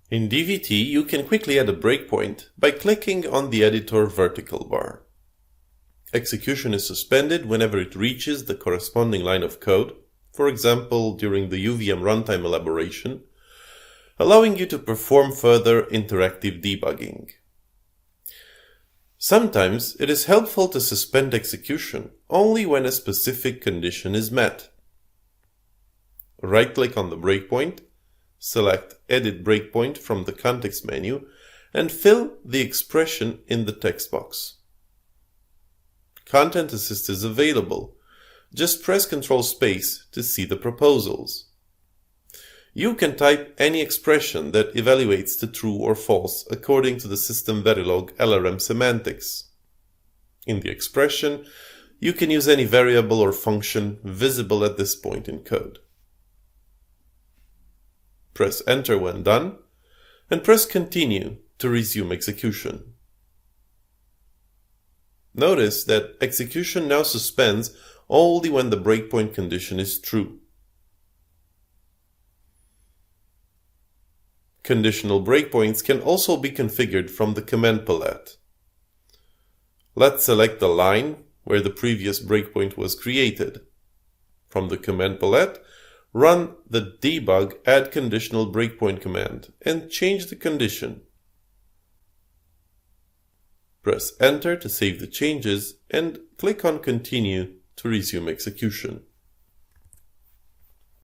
In DVT, you can quickly add a breakpoint by clicking on the editor vertical bar. Execution is suspended whenever it reaches the corresponding line of code, for example during the UVM Runtime Elaboration, allowing you to perform further interactive debugging. Sometimes it is helpful to suspend execution only when a specific condition is met. Right-click on the breakpoint, select Edit Breakpoint from the context menu, and fill the expression in the text box. Content Assist is available. Just press Ctrl+ to see the proposals. You can type any expression that evaluates to true or false according to the System Verilog LRM semantics. In the expression, you can use any variable or function visible at this point in code. Press Enter when done, and press Continue to resume execution. Notice that execution now suspends only when the breakpoint condition is true. Conditional breakpoints can also be configured from the command palette. Let's select the line where the previous breakpoint was created. From the command palette, run the debug add conditional breakpoint command and change the condition. Press Enter to save the changes and click on Continue to resume execution.